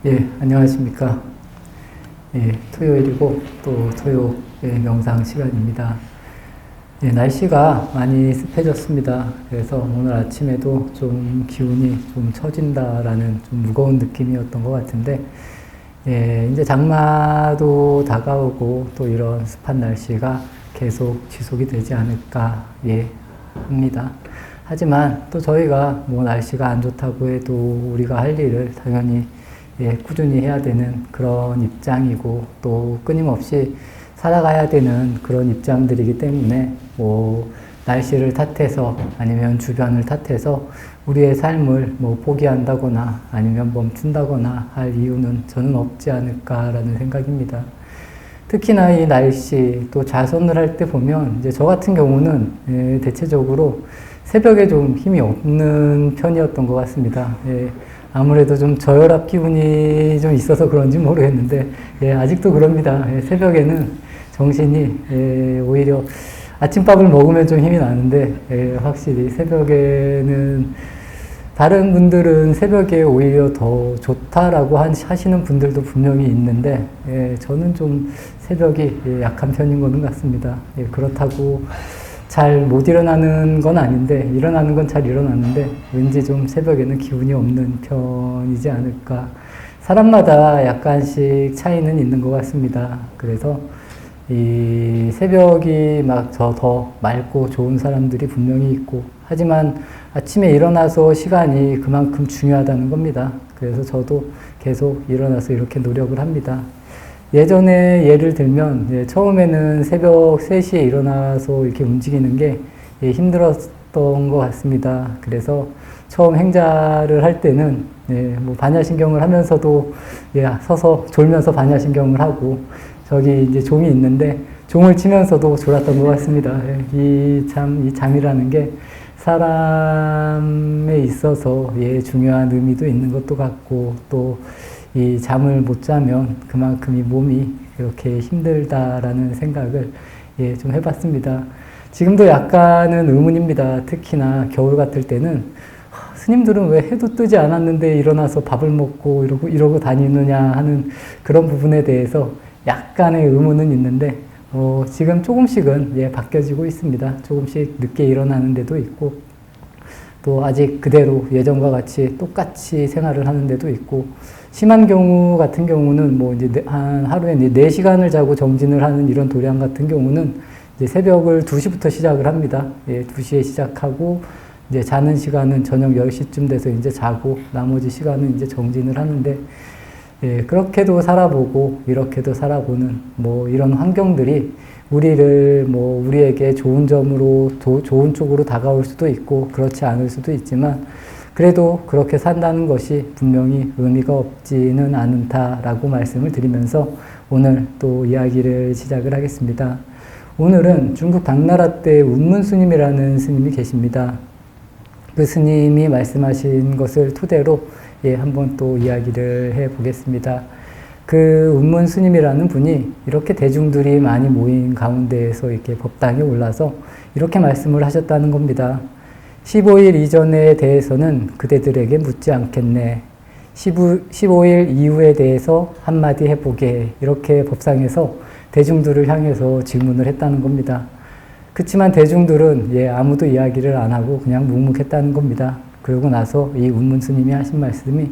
예, 안녕하십니까. 예, 토요일이고 또 토요일 명상 시간입니다. 예, 날씨가 많이 습해졌습니다. 그래서 오늘 아침에도 좀 기운이 좀 처진다라는 좀 무거운 느낌이었던 것 같은데, 예, 이제 장마도 다가오고 또 이런 습한 날씨가 계속 지속이 되지 않을까, 예, 합니다. 하지만 또 저희가 뭐 날씨가 안 좋다고 해도 우리가 할 일을 당연히 꾸준히 해야 되는 그런 입장이고 또 끊임없이 살아가야 되는 그런 입장들이기 때문에 뭐 날씨를 탓해서 아니면 주변을 탓해서 우리의 삶을 뭐 포기한다거나 아니면 멈춘다거나 할 이유는 저는 없지 않을까라는 생각입니다. 특히나 이 날씨 또 자선을 할 때 보면 이제 저 같은 경우는 대체적으로 새벽에 좀 힘이 없는 편이었던 것 같습니다. 아무래도 좀 저혈압 기운이 좀 있어서 그런지 모르겠는데, 아직도 그럽니다. 새벽에는 정신이, 오히려 아침밥을 먹으면 좀 힘이 나는데, 확실히 새벽에는 다른 분들은 새벽에 오히려 더 좋다라고 하시는 분들도 분명히 있는데, 저는 좀 새벽이 약한 편인 거는 같습니다. 그렇다고 잘 못 일어나는 건 아닌데, 일어나는 건 잘 일어나는데, 왠지 좀 새벽에는 기운이 없는 편이지 않을까. 사람마다 약간씩 차이는 있는 것 같습니다. 그래서 이 새벽이 막 더 맑고 좋은 사람들이 분명히 있고, 하지만 아침에 일어나서 시간이 그만큼 중요하다는 겁니다. 그래서 저도 계속 일어나서 이렇게 노력을 합니다. 예전에 예를 들면 처음에는 새벽 3시에 일어나서 이렇게 움직이는 게 힘들었던 것 같습니다. 그래서 처음 행자를 할 때는 뭐 반야신경을 하면서도 서서 졸면서 반야신경을 하고 저기 이제 종이 있는데 종을 치면서도 졸았던 것 같습니다. 이 잠이라는 게 사람에 있어서 중요한 의미도 있는 것도 같고 또 이 잠을 못 자면 그만큼 이 몸이 이렇게 힘들다라는 생각을 좀 해봤습니다. 지금도 약간은 의문입니다. 특히나 겨울 같을 때는 스님들은 왜 해도 뜨지 않았는데 일어나서 밥을 먹고 이러고 다니느냐 하는 그런 부분에 대해서 약간의 의문은 있는데 지금 조금씩은 바뀌어지고 있습니다. 조금씩 늦게 일어나는 데도 있고 또 아직 그대로 예전과 같이 똑같이 생활을 하는 데도 있고 심한 경우 같은 경우는 뭐 이제 한 하루에 4시간을 자고 정진을 하는 이런 도량 같은 경우는 이제 새벽을 2시부터 시작을 합니다. 2시에 시작하고 이제 자는 시간은 저녁 10시쯤 돼서 이제 자고 나머지 시간은 이제 정진을 하는데 그렇게도 살아보고 이렇게도 살아보는 뭐 이런 환경들이 우리를 뭐 우리에게 좋은 점으로 좋은 쪽으로 다가올 수도 있고 그렇지 않을 수도 있지만 그래도 그렇게 산다는 것이 분명히 의미가 없지는 않다라고 말씀을 드리면서 오늘 또 이야기를 시작을 하겠습니다. 오늘은 중국 당나라 때 운문 스님이라는 스님이 계십니다. 그 스님이 말씀하신 것을 토대로 한번 또 이야기를 해보겠습니다. 그 운문 스님이라는 분이 이렇게 대중들이 많이 모인 가운데에서 이렇게 법당에 올라서 이렇게 말씀을 하셨다는 겁니다. 15일 이전에 대해서는 그대들에게 묻지 않겠네. 15일 이후에 대해서 한마디 해보게. 이렇게 법상에서 대중들을 향해서 질문을 했다는 겁니다. 그렇지만 대중들은 아무도 이야기를 안 하고 그냥 묵묵했다는 겁니다. 그러고 나서 이 운문 스님이 하신 말씀이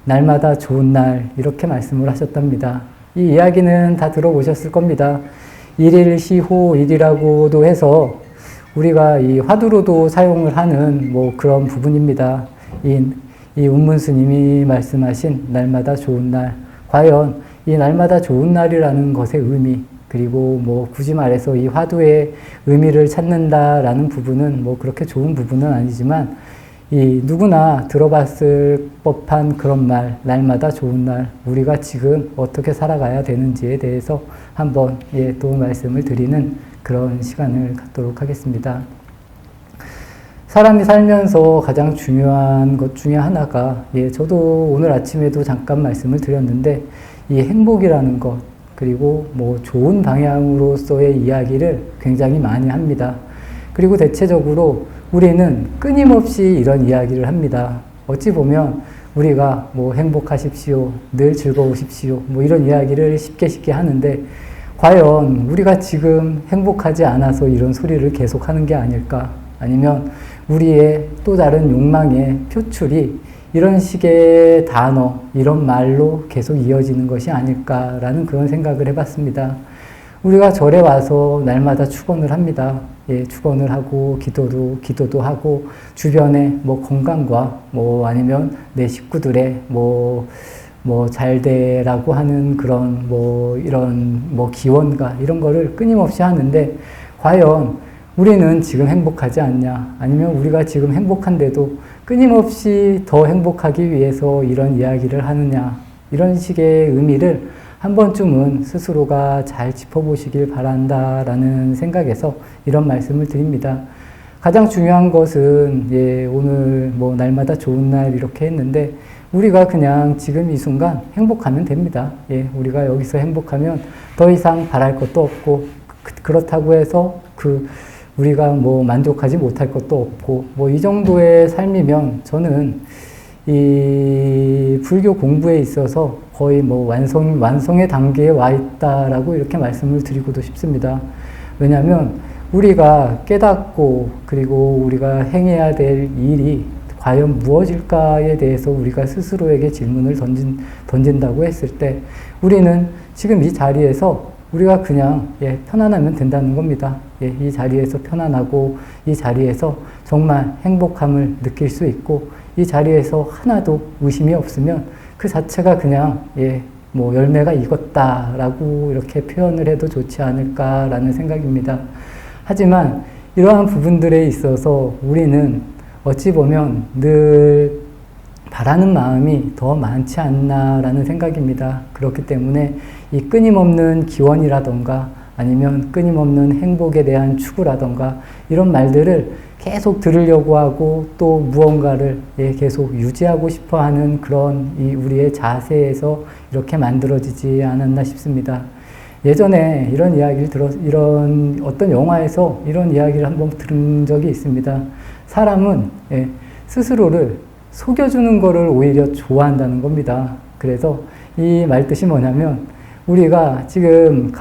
날마다 좋은 날 이렇게 말씀을 하셨답니다. 이 이야기는 다 들어보셨을 겁니다. 일일시호일이라고도 해서 우리가 이 화두로도 사용을 하는 뭐 그런 부분입니다. 이 운문 스님이 말씀하신 날마다 좋은 날, 과연 이 날마다 좋은 날이라는 것의 의미, 그리고 뭐 굳이 말해서 이 화두의 의미를 찾는다라는 부분은 뭐 그렇게 좋은 부분은 아니지만 이 누구나 들어봤을 법한 그런 말, 날마다 좋은 날, 우리가 지금 어떻게 살아가야 되는지에 대해서 한번 또 말씀을 드리는 그런 시간을 갖도록 하겠습니다. 사람이 살면서 가장 중요한 것 중에 하나가 저도 오늘 아침에도 잠깐 말씀을 드렸는데 이 행복이라는 것 그리고 뭐 좋은 방향으로서의 이야기를 굉장히 많이 합니다. 그리고 대체적으로 우리는 끊임없이 이런 이야기를 합니다. 어찌 보면 우리가 뭐 행복하십시오, 늘 즐거우십시오, 뭐 이런 이야기를 쉽게 하는데 과연 우리가 지금 행복하지 않아서 이런 소리를 계속 하는 게 아닐까? 아니면 우리의 또 다른 욕망의 표출이 이런 식의 단어, 이런 말로 계속 이어지는 것이 아닐까라는 그런 생각을 해봤습니다. 우리가 절에 와서 날마다 축원을 합니다. 예, 축원을 하고 기도도 하고 주변에 뭐 건강과 뭐 아니면 내 식구들의 뭐 잘 되라고 하는 그런 뭐 이런 뭐 기원과 이런 거를 끊임없이 하는데 과연 우리는 지금 행복하지 않냐? 아니면 우리가 지금 행복한데도 끊임없이 더 행복하기 위해서 이런 이야기를 하느냐? 이런 식의 의미를 한 번쯤은 스스로가 잘 짚어보시길 바란다라는 생각에서 이런 말씀을 드립니다. 가장 중요한 것은 예, 오늘 뭐 날마다 좋은 날 이렇게 했는데 우리가 그냥 지금 이 순간 행복하면 됩니다. 예, 우리가 여기서 행복하면 더 이상 바랄 것도 없고 그렇다고 해서 우리가 뭐 만족하지 못할 것도 없고 뭐 이 정도의 삶이면 저는 이 불교 공부에 있어서 거의 뭐 완성의 단계에 와 있다라고 이렇게 말씀을 드리고도 싶습니다. 왜냐하면 우리가 깨닫고 그리고 우리가 행해야 될 일이 과연 무엇일까에 대해서 우리가 스스로에게 질문을 던진다고 했을 때 우리는 지금 이 자리에서 우리가 그냥 예, 편안하면 된다는 겁니다. 예, 이 자리에서 편안하고 이 자리에서 정말 행복함을 느낄 수 있고 이 자리에서 하나도 의심이 없으면 그 자체가 그냥 예, 뭐 열매가 익었다라고 이렇게 표현을 해도 좋지 않을까라는 생각입니다. 하지만 이러한 부분들에 있어서 우리는 어찌 보면 늘 바라는 마음이 더 많지 않나라는 생각입니다. 그렇기 때문에 이 끊임없는 기원이라던가 아니면 끊임없는 행복에 대한 추구라던가 이런 말들을 계속 들으려고 하고 또 무언가를 예, 계속 유지하고 싶어 하는 그런 이 우리의 자세에서 이렇게 만들어지지 않았나 싶습니다. 예전에 이런 이야기를 이런 어떤 영화에서 이런 이야기를 한번 들은 적이 있습니다. 사람은 예, 스스로를 속여주는 거를 오히려 좋아한다는 겁니다. 그래서 이 말 뜻이 뭐냐면 우리가 지금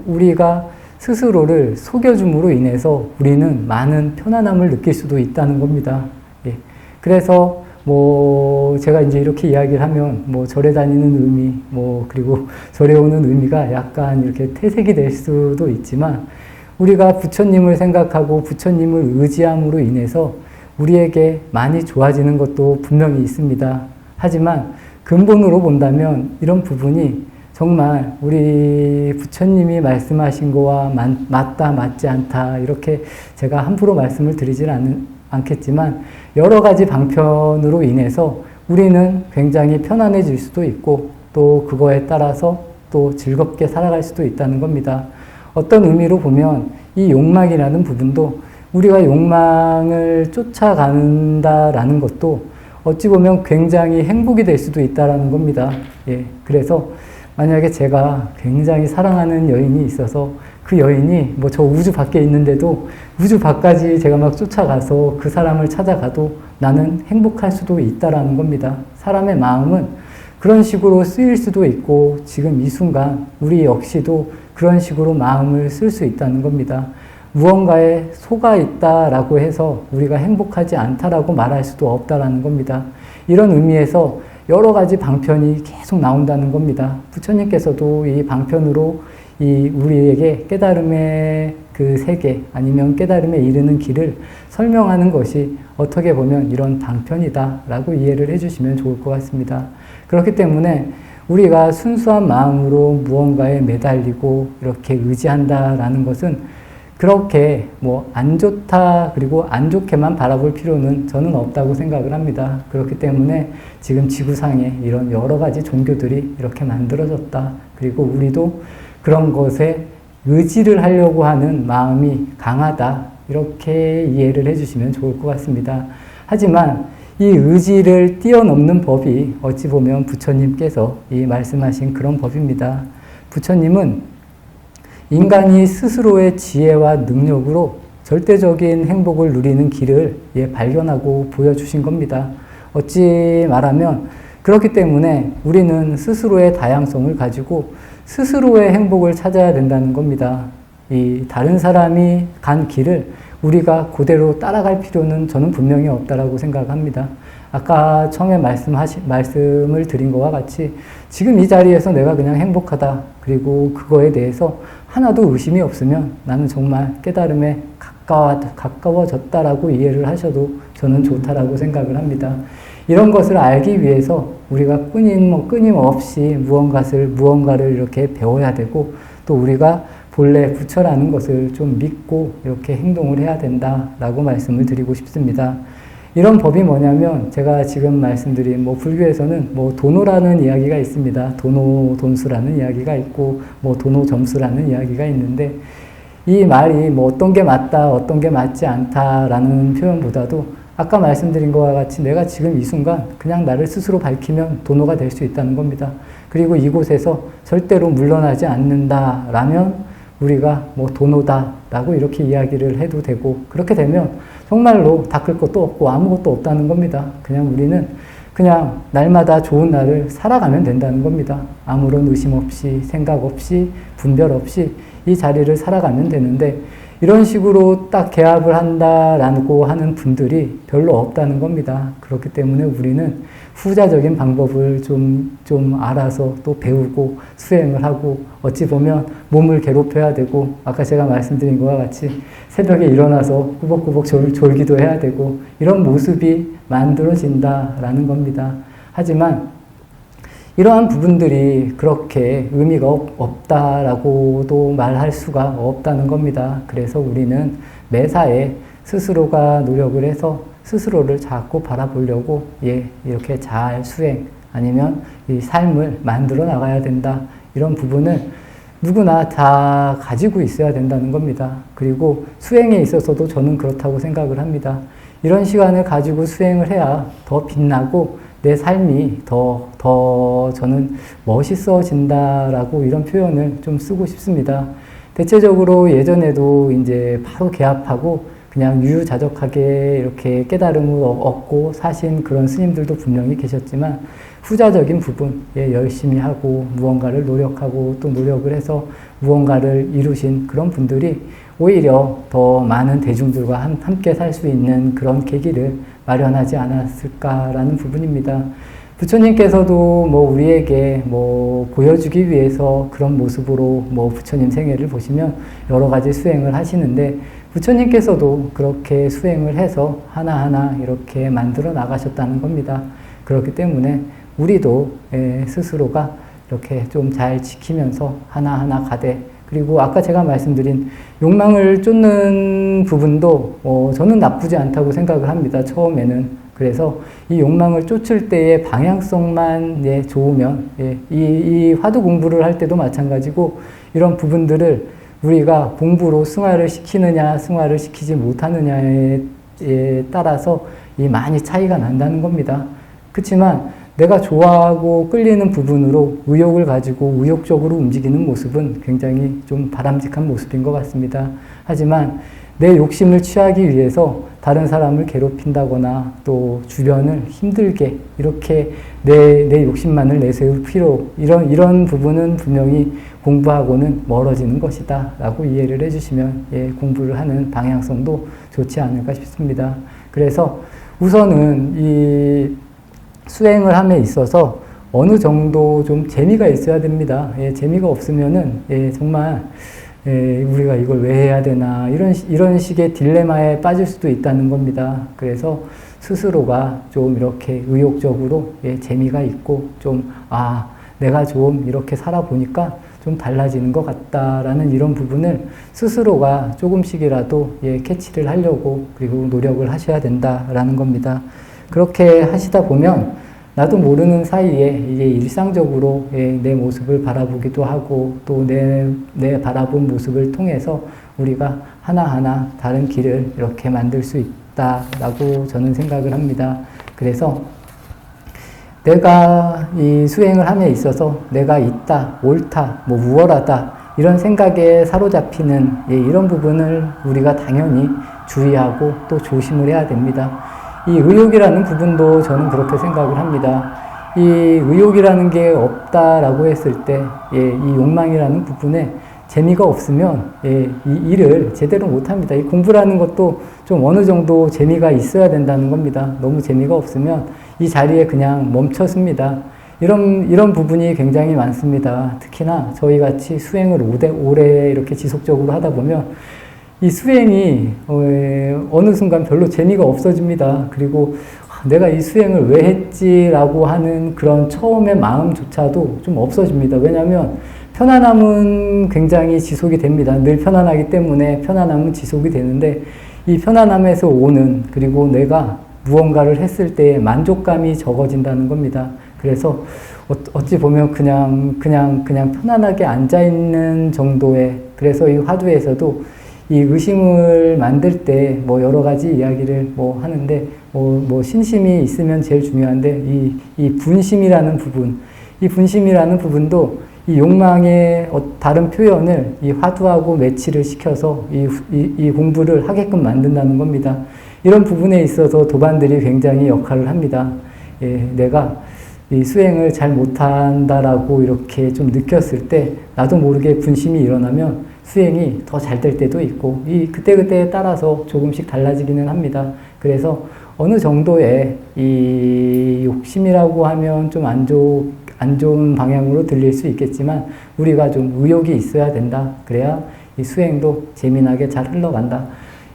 우리가 스스로를 속여줌으로 인해서 우리는 많은 편안함을 느낄 수도 있다는 겁니다. 예. 그래서 뭐 제가 이제 이렇게 이야기를 하면 뭐 절에 다니는 의미 뭐 그리고 절에 오는 의미가 약간 이렇게 퇴색이 될 수도 있지만 우리가 부처님을 생각하고 부처님을 의지함으로 인해서 우리에게 많이 좋아지는 것도 분명히 있습니다. 하지만 근본으로 본다면 이런 부분이 정말 우리 부처님이 말씀하신 거와 맞다 맞지 않다 이렇게 제가 함부로 말씀을 드리지는 않겠지만 여러 가지 방편으로 인해서 우리는 굉장히 편안해질 수도 있고 또 그거에 따라서 또 즐겁게 살아갈 수도 있다는 겁니다. 어떤 의미로 보면 이 욕망이라는 부분도 우리가 욕망을 쫓아간다라는 것도 어찌 보면 굉장히 행복이 될 수도 있다라는 겁니다. 예, 그래서 만약에 제가 굉장히 사랑하는 여인이 있어서 그 여인이 뭐 저 우주 밖에 있는데도 우주 밖까지 제가 막 쫓아가서 그 사람을 찾아가도 나는 행복할 수도 있다라는 겁니다. 사람의 마음은 그런 식으로 쓰일 수도 있고 지금 이 순간 우리 역시도 그런 식으로 마음을 쓸 수 있다는 겁니다. 무언가에 속아 있다라고 해서 우리가 행복하지 않다라고 말할 수도 없다라는 겁니다. 이런 의미에서 여러 가지 방편이 계속 나온다는 겁니다. 부처님께서도 이 방편으로 이 우리에게 깨달음의 그 세계 아니면 깨달음에 이르는 길을 설명하는 것이 어떻게 보면 이런 방편이다라고 이해를 해주시면 좋을 것 같습니다. 그렇기 때문에 우리가 순수한 마음으로 무언가에 매달리고 이렇게 의지한다라는 것은 그렇게 뭐 안 좋다 그리고 안 좋게만 바라볼 필요는 저는 없다고 생각을 합니다. 그렇기 때문에 지금 지구상에 이런 여러 가지 종교들이 이렇게 만들어졌다. 그리고 우리도 그런 것에 의지를 하려고 하는 마음이 강하다. 이렇게 이해를 해주시면 좋을 것 같습니다. 하지만 이 의지를 뛰어넘는 법이 어찌 보면 부처님께서 이 말씀하신 그런 법입니다. 부처님은 인간이 스스로의 지혜와 능력으로 절대적인 행복을 누리는 길을 발견하고 보여주신 겁니다. 어찌 말하면 그렇기 때문에 우리는 스스로의 다양성을 가지고 스스로의 행복을 찾아야 된다는 겁니다. 이 다른 사람이 간 길을 우리가 그대로 따라갈 필요는 저는 분명히 없다라고 생각합니다. 아까 처음에 말씀을 드린 것과 같이 지금 이 자리에서 내가 그냥 행복하다. 그리고 그거에 대해서 하나도 의심이 없으면 나는 정말 깨달음에 가까워졌다라고 이해를 하셔도 저는 좋다라고 생각을 합니다. 이런 것을 알기 위해서 우리가 끊임없이 무언가를 이렇게 배워야 되고 또 우리가 본래 부처라는 것을 좀 믿고 이렇게 행동을 해야 된다라고 말씀을 드리고 싶습니다. 이런 법이 뭐냐면 제가 지금 말씀드린 불교에서는 도노라는 이야기가 있습니다. 돈수라는 이야기가 있고 도노점수라는 이야기가 있는데 이 말이 어떤 게 맞다 어떤 게 맞지 않다라는 표현보다도 아까 말씀드린 것과 같이 내가 지금 이 순간 그냥 나를 스스로 밝히면 도노가 될 수 있다는 겁니다. 그리고 이곳에서 절대로 물러나지 않는다라면 우리가 도노다라고 이렇게 이야기를 해도 되고 그렇게 되면 정말로 닦을 것도 없고 아무것도 없다는 겁니다. 그냥 우리는 그냥 날마다 좋은 날을 살아가면 된다는 겁니다. 아무런 의심 없이 생각 없이 분별 없이 이 자리를 살아가면 되는데 이런 식으로 딱 개합을 한다라고 하는 분들이 별로 없다는 겁니다. 그렇기 때문에 우리는 후자적인 방법을 좀 알아서 또 배우고 수행을 하고 어찌 보면 몸을 괴롭혀야 되고 아까 제가 말씀드린 것과 같이 새벽에 일어나서 꾸벅꾸벅 졸기도 해야 되고 이런 모습이 만들어진다라는 겁니다. 하지만 이러한 부분들이 그렇게 의미가 없다라고도 말할 수가 없다는 겁니다. 그래서 우리는 매사에 스스로가 노력을 해서 스스로를 자꾸 바라보려고 이렇게 잘 수행 아니면 이 삶을 만들어 나가야 된다. 이런 부분을 누구나 다 가지고 있어야 된다는 겁니다. 그리고 수행에 있어서도 저는 그렇다고 생각을 합니다. 이런 시간을 가지고 수행을 해야 더 빛나고 내 삶이 더 저는 멋있어진다라고 이런 표현을 좀 쓰고 싶습니다. 대체적으로 예전에도 이제 바로 개합하고 그냥 유유자적하게 이렇게 깨달음을 얻고 사신 그런 스님들도 분명히 계셨지만 후자적인 부분에 열심히 하고 무언가를 노력하고 또 노력을 해서 무언가를 이루신 그런 분들이 오히려 더 많은 대중들과 함께 살 수 있는 그런 계기를 마련하지 않았을까라는 부분입니다. 부처님께서도 우리에게 보여주기 위해서 그런 모습으로 부처님 생애를 보시면 여러 가지 수행을 하시는데 부처님께서도 그렇게 수행을 해서 하나하나 이렇게 만들어 나가셨다는 겁니다. 그렇기 때문에 우리도 스스로가 이렇게 좀 잘 지키면서 하나하나 가되 그리고 아까 제가 말씀드린 욕망을 쫓는 부분도 저는 나쁘지 않다고 생각을 합니다. 처음에는. 그래서 이 욕망을 쫓을 때의 방향성만 좋으면 이 화두 공부를 할 때도 마찬가지고 이런 부분들을 우리가 공부로 승화를 시키느냐 승화를 시키지 못하느냐에 따라서 이 많이 차이가 난다는 겁니다. 그렇지만 내가 좋아하고 끌리는 부분으로 의욕을 가지고 의욕적으로 움직이는 모습은 굉장히 좀 바람직한 모습인 것 같습니다. 하지만 내 욕심을 취하기 위해서 다른 사람을 괴롭힌다거나 또 주변을 힘들게 이렇게 내 욕심만을 내세울 필요 이런 부분은 분명히 공부하고는 멀어지는 것이다 라고 이해를 해주시면 공부를 하는 방향성도 좋지 않을까 싶습니다. 그래서 우선은 이 수행을 함에 있어서 어느 정도 좀 재미가 있어야 됩니다. 재미가 없으면은 정말 우리가 이걸 왜 해야 되나 이런 식의 딜레마에 빠질 수도 있다는 겁니다. 그래서 스스로가 좀 이렇게 의욕적으로 재미가 있고 좀 내가 좀 이렇게 살아보니까 좀 달라지는 것 같다라는 이런 부분을 스스로가 조금씩이라도 캐치를 하려고 그리고 노력을 하셔야 된다라는 겁니다. 그렇게 하시다 보면 나도 모르는 사이에 이게 일상적으로 내 모습을 바라보기도 하고 또 내 바라본 모습을 통해서 우리가 하나하나 다른 길을 이렇게 만들 수 있다라고 저는 생각을 합니다. 그래서 내가 이 수행을 함에 있어서 내가 있다, 옳다, 우월하다 이런 생각에 사로잡히는 이런 부분을 우리가 당연히 주의하고 또 조심을 해야 됩니다. 이 의욕이라는 부분도 저는 그렇게 생각을 합니다. 이 의욕이라는 게 없다라고 했을 때, 이 욕망이라는 부분에 재미가 없으면, 이 일을 제대로 못합니다. 이 공부라는 것도 좀 어느 정도 재미가 있어야 된다는 겁니다. 너무 재미가 없으면 이 자리에 그냥 멈췄습니다. 이런 부분이 굉장히 많습니다. 특히나 저희 같이 수행을 오래 이렇게 지속적으로 하다 보면 이 수행이 어느 순간 별로 재미가 없어집니다. 그리고 내가 이 수행을 왜 했지라고 하는 그런 처음의 마음조차도 좀 없어집니다. 왜냐하면 편안함은 굉장히 지속이 됩니다. 늘 편안하기 때문에 편안함은 지속이 되는데 이 편안함에서 오는 그리고 내가 무언가를 했을 때의 만족감이 적어진다는 겁니다. 그래서 어찌 보면 그냥 편안하게 앉아있는 정도의, 그래서 이 화두에서도 이 의심을 만들 때 뭐 여러 가지 이야기를 뭐 하는데 뭐 신심이 있으면 제일 중요한데 이 분심이라는 부분, 이 분심이라는 부분도 이 욕망의 다른 표현을 이 화두하고 매치를 시켜서 이 공부를 하게끔 만든다는 겁니다. 이런 부분에 있어서 도반들이 굉장히 역할을 합니다. 내가 이 수행을 잘 못한다라고 이렇게 좀 느꼈을 때 나도 모르게 분심이 일어나면 수행이 더 잘 될 때도 있고 그때그때에 따라서 조금씩 달라지기는 합니다. 그래서 어느 정도의 이 욕심이라고 하면 좀 안 좋은 방향으로 들릴 수 있겠지만 우리가 좀 의욕이 있어야 된다. 그래야 이 수행도 재미나게 잘 흘러간다.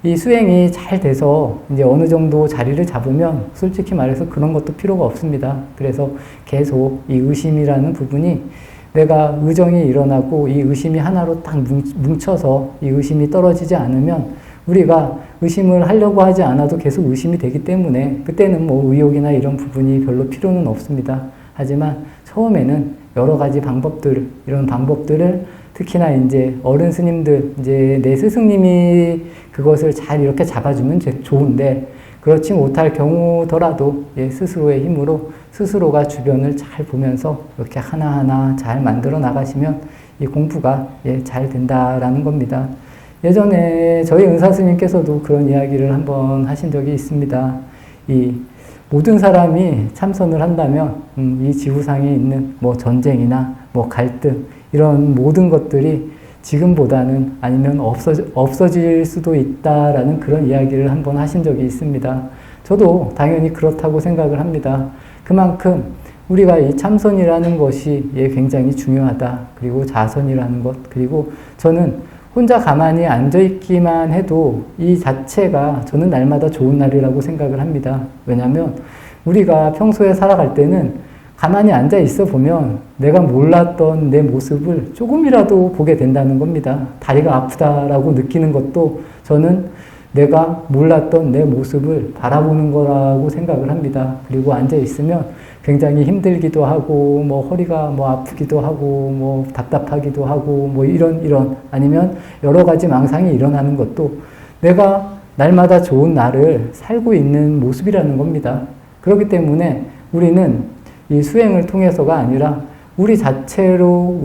이 수행이 잘 돼서 이제 어느 정도 자리를 잡으면 솔직히 말해서 그런 것도 필요가 없습니다. 그래서 계속 이 의심이라는 부분이 내가 의정이 일어나고 이 의심이 하나로 딱 뭉쳐서 이 의심이 떨어지지 않으면 우리가 의심을 하려고 하지 않아도 계속 의심이 되기 때문에 그때는 뭐 의욕이나 이런 부분이 별로 필요는 없습니다. 하지만 처음에는 여러 가지 이런 방법들을 특히나 이제 어른 스님들, 이제 내 스승님이 그것을 잘 이렇게 잡아주면 좋은데 그렇지 못할 경우더라도 스스로의 힘으로 스스로가 주변을 잘 보면서 이렇게 하나하나 잘 만들어 나가시면 이 공부가 잘 된다라는 겁니다. 예전에 저희 은사 스님께서도 그런 이야기를 한번 하신 적이 있습니다. 이 모든 사람이 참선을 한다면 이 지구상에 있는 뭐 전쟁이나 뭐 갈등 이런 모든 것들이 지금보다는 아니면 없어질 수도 있다라는 그런 이야기를 한번 하신 적이 있습니다. 저도 당연히 그렇다고 생각을 합니다. 그만큼 우리가 이 참선이라는 것이 굉장히 중요하다. 그리고 자선이라는 것, 그리고 저는 혼자 가만히 앉아있기만 해도 이 자체가 저는 날마다 좋은 날이라고 생각을 합니다. 왜냐하면 우리가 평소에 살아갈 때는 가만히 앉아 있어 보면 내가 몰랐던 내 모습을 조금이라도 보게 된다는 겁니다. 다리가 아프다라고 느끼는 것도 저는 내가 몰랐던 내 모습을 바라보는 거라고 생각을 합니다. 그리고 앉아 있으면 굉장히 힘들기도 하고 뭐 허리가 뭐 아프기도 하고 뭐 답답하기도 하고 뭐 이런 아니면 여러 가지 망상이 일어나는 것도 내가 날마다 좋은 날을 살고 있는 모습이라는 겁니다. 그렇기 때문에 우리는 이 수행을 통해서가 아니라 우리 자체로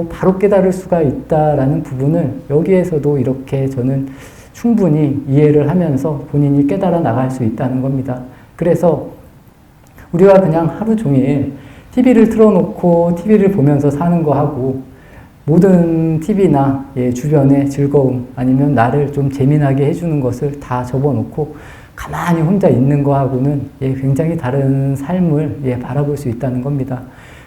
바로 깨달을 수가 있다라는 부분을 여기에서도 이렇게 저는 충분히 이해를 하면서 본인이 깨달아 나갈 수 있다는 겁니다. 그래서 우리가 그냥 하루 종일 TV를 틀어놓고 TV를 보면서 사는 거 하고 모든 TV나 주변의 즐거움 아니면 나를 좀 재미나게 해주는 것을 다 접어놓고 가만히 혼자 있는 거하고는 굉장히 다른 삶을 바라볼 수 있다는 겁니다.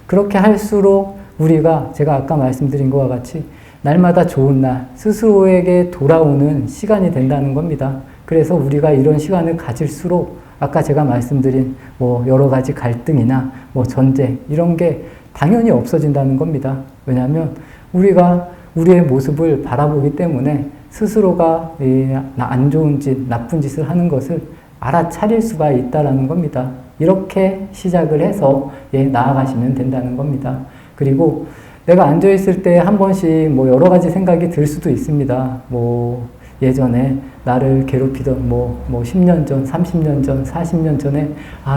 그렇게 할수록 우리가 제가 아까 말씀드린 것과 같이 날마다 좋은 날, 스스로에게 돌아오는 시간이 된다는 겁니다. 그래서 우리가 이런 시간을 가질수록 아까 제가 말씀드린 뭐 여러 가지 갈등이나 뭐 전쟁 이런 게 당연히 없어진다는 겁니다. 왜냐하면 우리가 우리의 모습을 바라보기 때문에 스스로가 안 좋은 짓, 나쁜 짓을 하는 것을 알아차릴 수가 있다는 겁니다. 이렇게 시작을 해서 나아가시면 된다는 겁니다. 그리고 내가 앉아있을 때 한 번씩 뭐 여러 가지 생각이 들 수도 있습니다. 뭐 예전에 나를 괴롭히던 뭐 10년 전, 30년 전, 40년 전에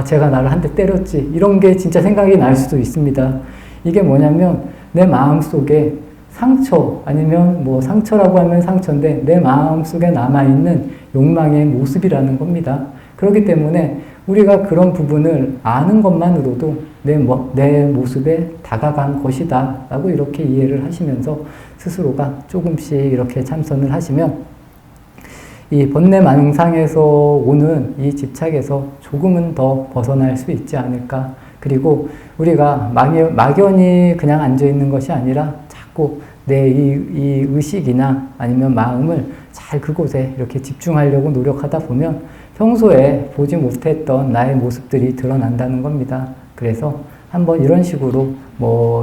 제가 나를 한 대 때렸지. 이런 게 진짜 생각이 날 수도 있습니다. 이게 뭐냐면 내 마음속에 상처 아니면 뭐 상처라고 하면 상처인데 내 마음속에 남아있는 욕망의 모습이라는 겁니다. 그렇기 때문에 우리가 그런 부분을 아는 것만으로도 내 모습에 다가간 것이다 라고 이렇게 이해를 하시면서 스스로가 조금씩 이렇게 참선을 하시면 이 번뇌망상에서 오는 이 집착에서 조금은 더 벗어날 수 있지 않을까. 그리고 우리가 막연히 그냥 앉아있는 것이 아니라 자꾸 내 이 의식이나 아니면 마음을 잘 그곳에 이렇게 집중하려고 노력하다 보면 평소에 보지 못했던 나의 모습들이 드러난다는 겁니다. 그래서 한번 이런 식으로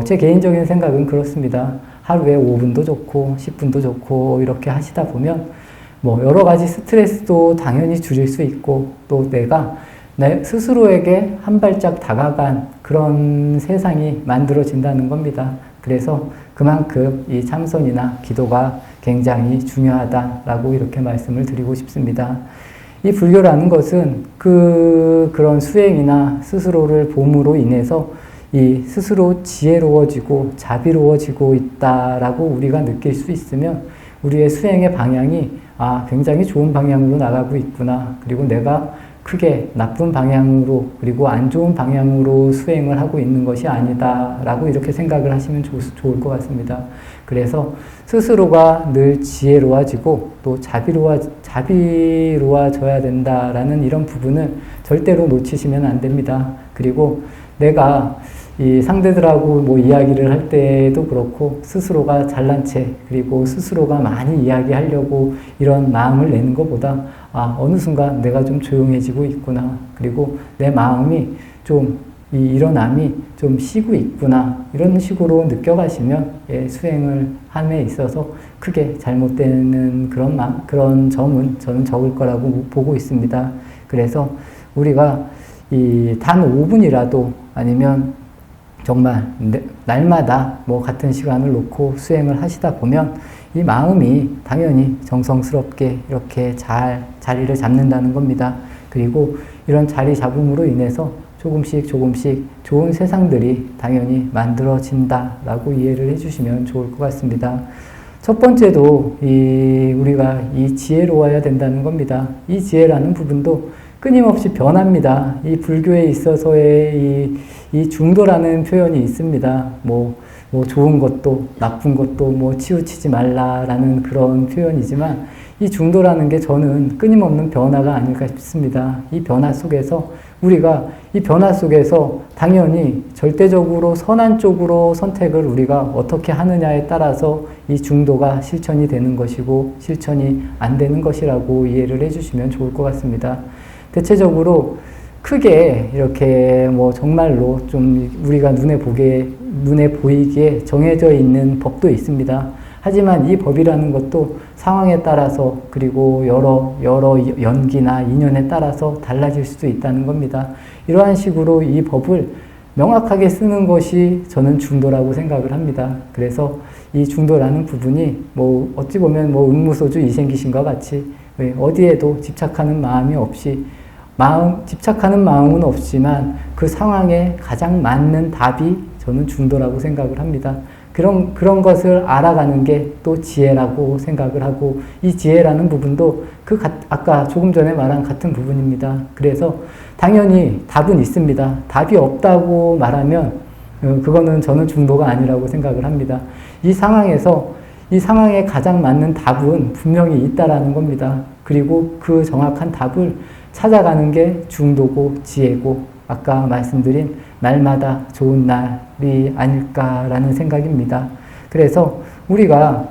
제 개인적인 생각은 그렇습니다. 하루에 5분도 좋고 10분도 좋고 이렇게 하시다 보면 여러 가지 스트레스도 당연히 줄일 수 있고 또 내가 내 스스로에게 한 발짝 다가간 그런 세상이 만들어진다는 겁니다. 그래서 그만큼 이 참선이나 기도가 굉장히 중요하다라고 이렇게 말씀을 드리고 싶습니다. 이 불교라는 것은 그런 수행이나 스스로를 봄으로 인해서 이 스스로 지혜로워지고 자비로워지고 있다라고 우리가 느낄 수 있으면 우리의 수행의 방향이 굉장히 좋은 방향으로 나가고 있구나. 그리고 내가 크게 나쁜 방향으로 그리고 안 좋은 방향으로 수행을 하고 있는 것이 아니다 라고 이렇게 생각을 하시면 좋을 것 같습니다. 그래서 스스로가 늘 지혜로워지고 또 자비로워져야 된다라는 이런 부분을 절대로 놓치시면 안 됩니다. 그리고 내가 이 상대들하고 이야기를 할 때도 그렇고 스스로가 잘난 체 그리고 스스로가 많이 이야기하려고 이런 마음을 내는 것보다 어느 순간 내가 좀 조용해지고 있구나. 그리고 내 마음이 좀 이 일어남이 좀 쉬고 있구나. 이런 식으로 느껴가시면 수행을 함에 있어서 크게 잘못되는 그런 점은 저는 적을 거라고 보고 있습니다. 그래서 우리가 단 5분이라도 아니면 정말 날마다 같은 시간을 놓고 수행을 하시다 보면 이 마음이 당연히 정성스럽게 이렇게 잘 자리를 잡는다는 겁니다. 그리고 이런 자리 잡음으로 인해서 조금씩 좋은 세상들이 당연히 만들어진다라고 이해를 해주시면 좋을 것 같습니다. 첫 번째도 우리가 이 지혜로워야 된다는 겁니다. 이 지혜라는 부분도 끊임없이 변합니다. 이 불교에 있어서의 이 중도라는 표현이 있습니다. 좋은 것도 나쁜 것도 치우치지 말라라는 그런 표현이지만 이 중도라는 게 저는 끊임없는 변화가 아닐까 싶습니다. 이 변화 속에서 우리가 이 변화 속에서 당연히 절대적으로 선한 쪽으로 선택을 우리가 어떻게 하느냐에 따라서 이 중도가 실천이 되는 것이고 실천이 안 되는 것이라고 이해를 해주시면 좋을 것 같습니다. 대체적으로 크게 이렇게 정말로 좀 우리가 눈에 보이기에 정해져 있는 법도 있습니다. 하지만 이 법이라는 것도 상황에 따라서 그리고 여러 연기나 인연에 따라서 달라질 수도 있다는 겁니다. 이러한 식으로 이 법을 명확하게 쓰는 것이 저는 중도라고 생각을 합니다. 그래서 이 중도라는 부분이 어찌 보면 음무소주 이생기신과 같이 어디에도 집착하는 마음이 없이 집착하는 마음은 없지만 그 상황에 가장 맞는 답이 저는 중도라고 생각을 합니다. 그런 것을 알아가는 게 또 지혜라고 생각을 하고 이 지혜라는 부분도 아까 조금 전에 말한 같은 부분입니다. 그래서 당연히 답은 있습니다. 답이 없다고 말하면 그거는 저는 중도가 아니라고 생각을 합니다. 이 상황에 가장 맞는 답은 분명히 있다라는 겁니다. 그리고 그 정확한 답을 찾아가는 게 중도고 지혜고 아까 말씀드린 날마다 좋은 날이 아닐까라는 생각입니다. 그래서 우리가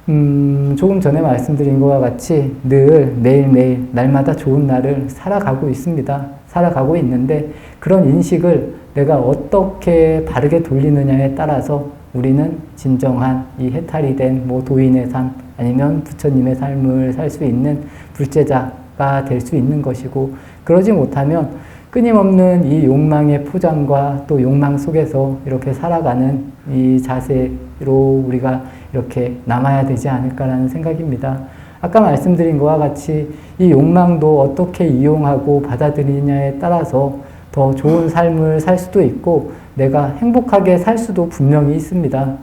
조금 전에 말씀드린 것과 같이 늘 매일매일 날마다 좋은 날을 살아가고 있습니다. 살아가고 있는데 그런 인식을 내가 어떻게 바르게 돌리느냐에 따라서 우리는 진정한 이 해탈이 된 도인의 삶 아니면 부처님의 삶을 살 수 있는 불제자가 될 수 있는 것이고 그러지 못하면 끊임없는 이 욕망의 포장과 또 욕망 속에서 이렇게 살아가는 이 자세로 우리가 이렇게 남아야 되지 않을까라는 생각입니다. 아까 말씀드린 것과 같이 이 욕망도 어떻게 이용하고 받아들이냐에 따라서 더 좋은 삶을 살 수도 있고 내가 행복하게 살 수도 분명히 있습니다.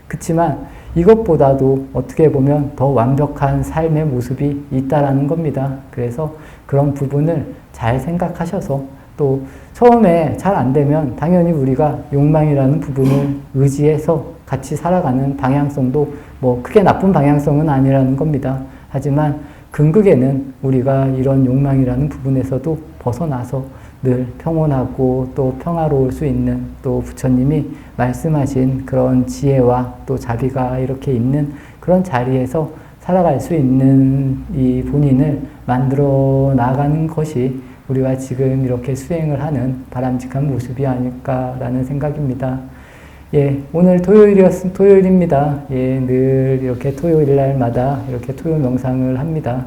그렇지만 이것보다도 어떻게 보면 더 완벽한 삶의 모습이 있다라는 겁니다. 그래서 그런 부분을 잘 생각하셔서 또 처음에 잘 안 되면 당연히 우리가 욕망이라는 부분을 의지해서 같이 살아가는 방향성도 뭐 크게 나쁜 방향성은 아니라는 겁니다. 하지만 근극에는 우리가 이런 욕망이라는 부분에서도 벗어나서 늘 평온하고 또 평화로울 수 있는, 또 부처님이 말씀하신 그런 지혜와 또 자비가 이렇게 있는 그런 자리에서 살아갈 수 있는 이 본인을 만들어 나가는 것이 우리가 지금 이렇게 수행을 하는 바람직한 모습이 아닐까라는 생각입니다. 예, 오늘 토요일입니다. 예, 늘 이렇게 토요일 날마다 이렇게 토요 명상을 합니다.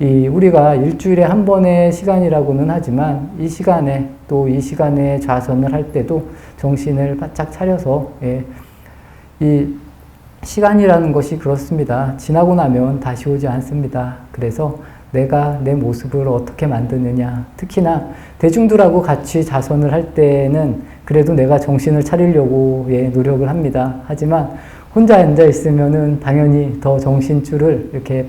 우리가 일주일에 한 번의 시간이라고는 하지만 이 시간에 또 이 시간에 좌선을 할 때도 정신을 바짝 차려서, 예, 이 시간이라는 것이 그렇습니다. 지나고 나면 다시 오지 않습니다. 그래서 내가 내 모습을 어떻게 만드느냐, 특히나 대중들하고 같이 자선을 할 때는 그래도 내가 정신을 차리려고, 예, 노력을 합니다. 하지만 혼자 앉아 있으면은 당연히 더 정신줄을 이렇게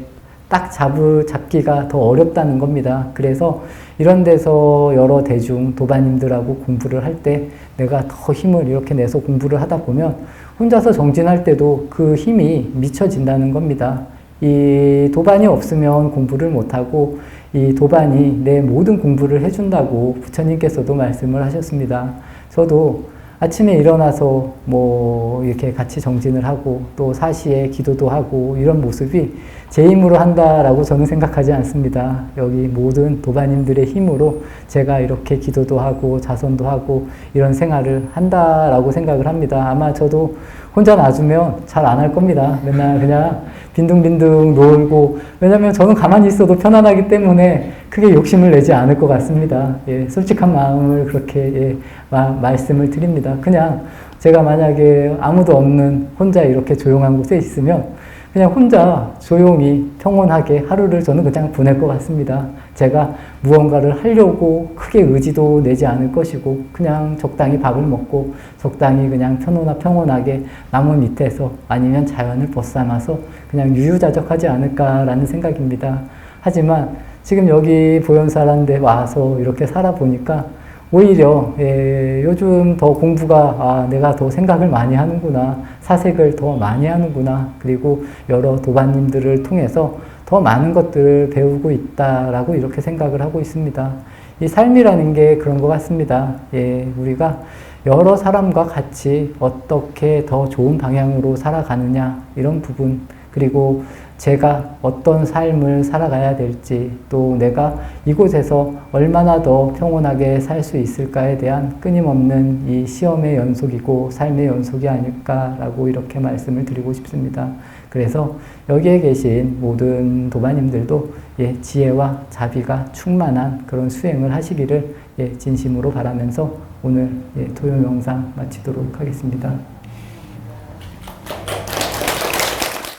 딱 잡기가 더 어렵다는 겁니다. 그래서 이런 데서 여러 대중 도반님들하고 공부를 할 때 내가 더 힘을 이렇게 내서 공부를 하다 보면 혼자서 정진할 때도 그 힘이 미쳐진다는 겁니다. 이 도반이 없으면 공부를 못하고 이 도반이 내 모든 공부를 해준다고 부처님께서도 말씀을 하셨습니다. 저도 아침에 일어나서 뭐 이렇게 같이 정진을 하고 또 사시에 기도도 하고 이런 모습이 제 힘으로 한다라고 저는 생각하지 않습니다. 여기 모든 도반님들의 힘으로 제가 이렇게 기도도 하고 자선도 하고 이런 생활을 한다라고 생각을 합니다. 아마 저도 혼자 놔주면 잘 안 할 겁니다. 맨날 그냥 빈둥빈둥 놀고, 왜냐면 저는 가만히 있어도 편안하기 때문에 크게 욕심을 내지 않을 것 같습니다. 예, 솔직한 마음을 그렇게, 예, 말씀을 드립니다. 그냥 제가 만약에 아무도 없는 혼자 이렇게 조용한 곳에 있으면 그냥 혼자 조용히 평온하게 하루를 저는 그냥 보낼 것 같습니다. 제가 무언가를 하려고 크게 의지도 내지 않을 것이고 그냥 적당히 밥을 먹고 적당히 그냥 평온하게 나무 밑에서 아니면 자연을 벗삼아서 그냥 유유자적하지 않을까라는 생각입니다. 하지만 지금 여기 보현사라는 와서 이렇게 살아보니까 오히려, 예, 요즘 더 공부가, 내가 더 생각을 많이 하는구나, 사색을 더 많이 하는구나, 그리고 여러 도반님들을 통해서 더 많은 것들을 배우고 있다라고 이렇게 생각을 하고 있습니다. 이 삶이라는 게 그런 것 같습니다. 예, 우리가 여러 사람과 같이 어떻게 더 좋은 방향으로 살아가느냐, 이런 부분, 그리고 제가 어떤 삶을 살아가야 될지, 또 내가 이곳에서 얼마나 더 평온하게 살 수 있을까에 대한 끊임없는 이 시험의 연속이고 삶의 연속이 아닐까라고 이렇게 말씀을 드리고 싶습니다. 그래서 여기에 계신 모든 도반님들도, 예, 지혜와 자비가 충만한 그런 수행을 하시기를, 예, 진심으로 바라면서 오늘, 예, 토요 영상 마치도록 하겠습니다.